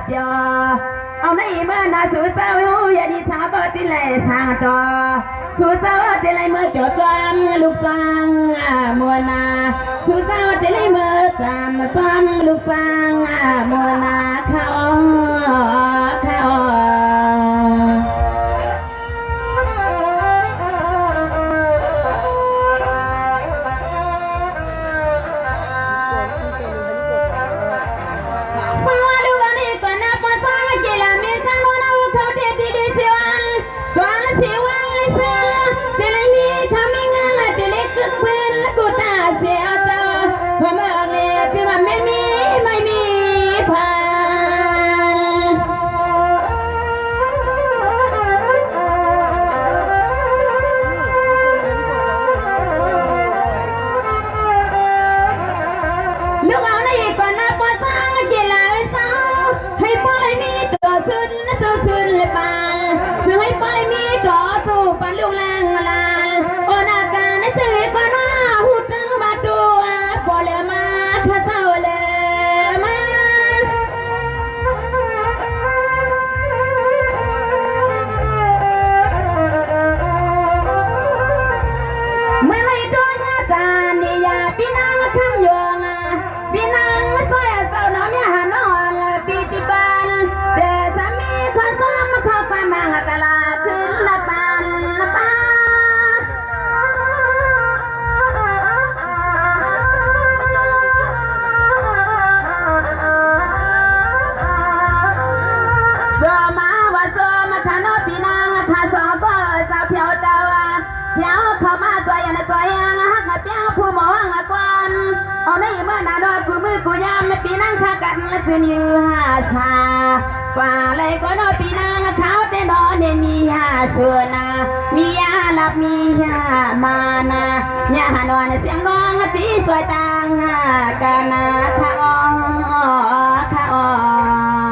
เดียวเอาในเมื่อนาสู้เจ้าอย่าดีสาวก็ติเลยสางต่อสู้เจ้าติเลยเมื่อจดจำลูกฟังมัวนาสู้เจ้าติเลยเมื่อจำลูกฟังมัวนาเขาเอาในเมื่อนาดอกูมือกูยามไม่ปีนั่งข้ากันและคืนอยู่หาชากว่าเลยก็นอปีนั่งเขาแต่นอนเนี่ยมีหาส่วนนามียาหลับมียามานาเนี่ยหานอนเสียงน้องตีสวยต่างกันนาข้าอ้อข้าอ้อ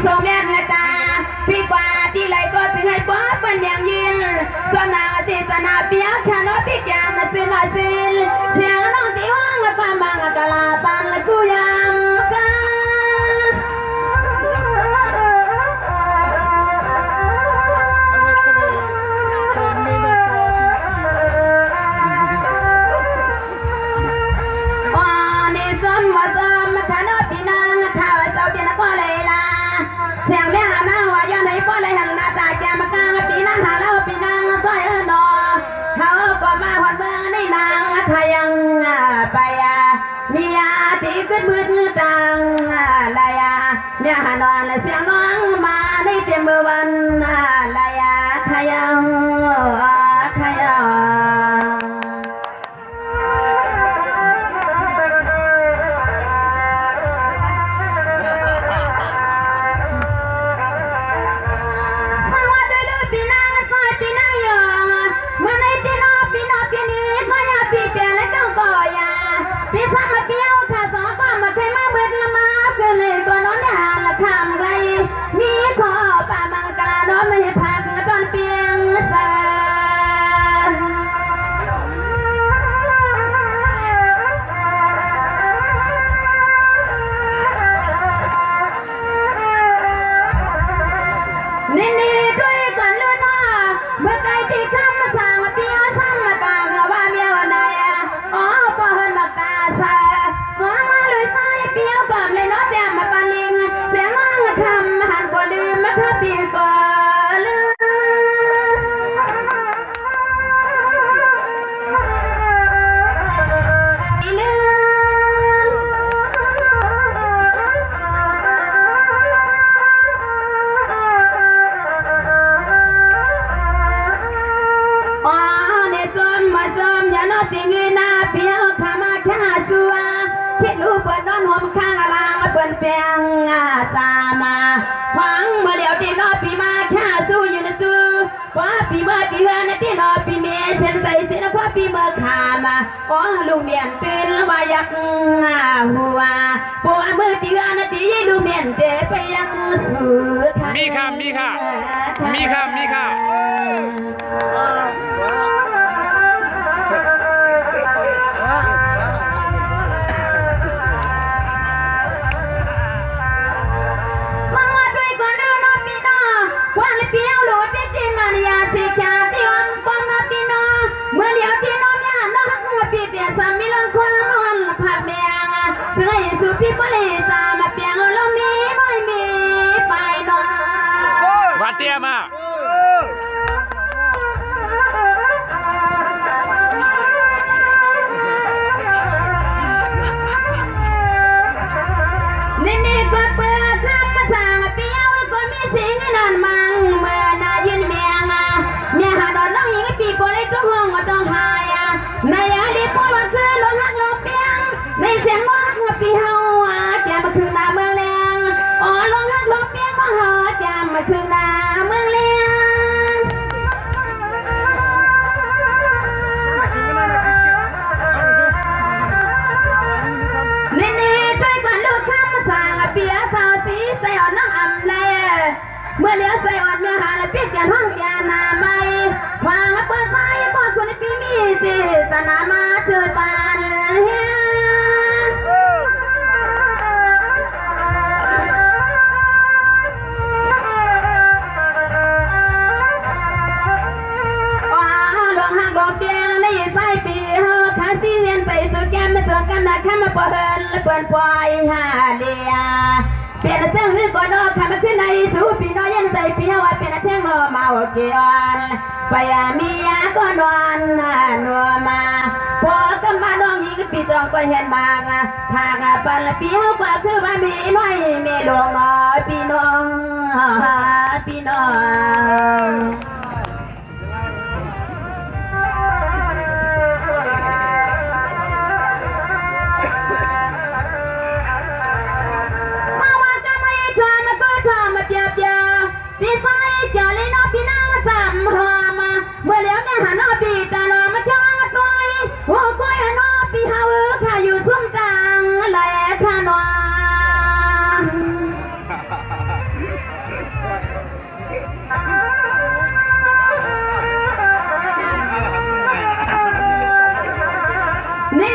ส่งแม่ละตาพี่กว่าที่ไรก็ถึงให้ป๊อปเป็นอย่างยินสนาจิตนาเปียกฉันว่าพี่แก้มน่ะสินว่าสินเสียงน้องที่ว่างละความบางละกะลาปันละกูยามกันเสียงแม่หน้าว่าย้อนให้ป้อนเลยหันหน้าตาแกมากลางปีนั่งหาแล้วปีนั่งซอยนอเขาก็มาหอดเมืองในนางทายังไปมียาตีขึ้นมืดจังลายาเนี่ยหานอนเสียงน้องมาในเต็มเมื่อวันลายาขยาขยาพี่ทำมาเปี้ยวค่ะสองก็มาใครมาเบิดละมาเพื่อนเลยก็น้องไม่หาละทำไร เปียงตามาหวังเมื่อเหลียวตีนอปีมาข้าสู้อยู่นะสู้พอปีเมื่อตีเฮือนตีนอปีเมเส้นใจเส้นพอปีเมื่อขามาอ๋อลูเมียนตื่นว่าอยากหัวพอมือตีเฮือนตีลูเมียนเตไปยังสู่มีค่ะมีค่ะมีค่ะมีค่ะวันเปียวโหลดได้จีมันยาสิกาที่วันปอมนาปีนอเมื่อเดียวที่น้องยาน้องหักมาปีเดียสามีลงคนวันผัดเมียงถึงไอ้สุพีปลีตามาเปียงลมมีน้อยมีไปนอวัดเตี้ยมานี่ก็เปลือกคำมาสั่งเปียวก็มีสิ่งนอนมังเมื่อนายืนเมียงเมียหาดอนน้องหญิงปีก็เลยต้องห้องก็ต้องหายในอดีตพวกเราคือลงหักลงเปียงในเสียงน้องหักปีเฮาแกมาคือนาเมืองแรงอ๋อลงหักลงเปียงก็หาแกมาคือนาเมืองแรงนี่ด้วยกันลูกคำมาสั่งเปียสาวสีใส่อ่อนน้องอ่ำเลยเมื่อเลี้ยวใส่อ่อนเมียหาและเปียแกนห้องแกนาไม่ฟังเปิดใจบอกคนในปีมีสิสนามาเถิดบานเฮียลองหักลองเปียงในใส่ปีเฮาขาสีเรียนใส่สุแก้มมาตัวกันนะข้ามาปะเฮินและเปิดปล่อยหาเลียเปลี่ยนเจ้าหรือก่อนนอกข้ามาขึ้นในสูปีน้อยยันใส่ปีเฮาเปลี่ยนเจ้ามาโอเคอ่อนไปมียาก็นอนนัวมาพอก็มาน้องยิงปีจองก็เห็นบางหากปันปีเฮากว่าคือว่ามีน้อยมีหลวงน้อยปีน้องปีน้องพี่ไฟเจอเลยน้องพี่นางสามหอมาเมื่อแล้วเนี่ยหาน้องพี่ตาลอมาจ้างก้อยโอ้ก้อยหาน้องพี่เฮาข้าอยู่ซุ้มกลางและข้าน้องนี่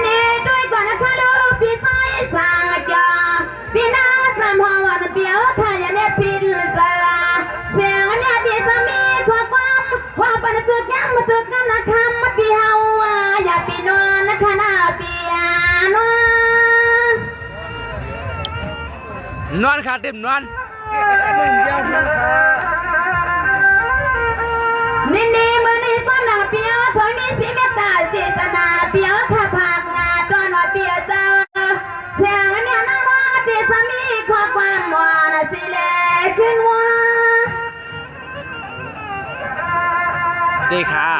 ด้วยก่อนนะคะลูกพี่ไฟสั่งจอพี่นางสามหอวันเปียวข้าอย่าเนี่ยพินเสือเสียงเนี่ยที่สามีขอความว่าปันตึกยังมาตึกกันนะคำมาปีเฮาอย่าปีนอนนะคะหน้าปีนอนขาดติ่มนอนนี่มือนี่ซ้อมหนังเปียวเผยมีสีเมตตาจิตนาเปียวข้าผากงาตอนว่าเปียวเจอเสียงเนี่ยนั่งว่าที่สามีขอความว่านะสิเล่ขึ้นว่าดีค่ะ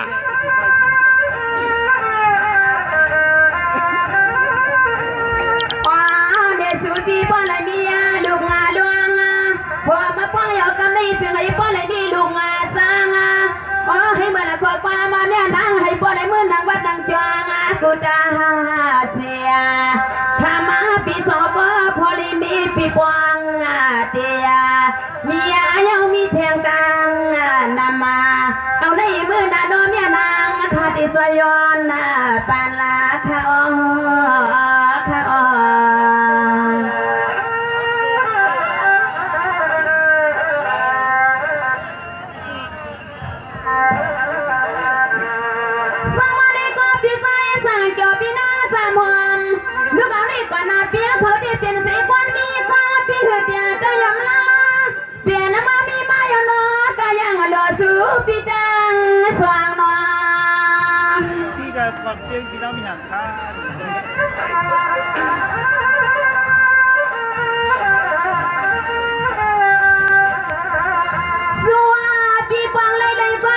เด็กสูปีป้อนอะไรมีลูกงาลวงพอมาป้องเหยากันไม่ถึงไอ้ป้อนอะไรมีลูกงาสร้างให้มันขอความมาแม่นั่งให้ป้อนอะไรมือนั่งวัดนั่งจวงกูจะเสียถ้ามาปีสอบพอลีมีปีปวงเตียมียังมีแทงกลางนำมาเอาในมือนาโนเมียนางขาดิสยอนปานลาคาอคาอสวัสดีก็พี่ใจสั่งเกี่ยวพี่นางสามวันลูกเอาในก่อนนาเปียเขาได้เป็นสีควันมีความพี่เหือเตียเจ้ายำลาเปลี่ยนมามีมาอยู่นอก็ยังหล่อสูพี่จังสว่างนอพี่จะกอดเตียงพี่น้องมีหางค่าสวัสดีฟังเลยก็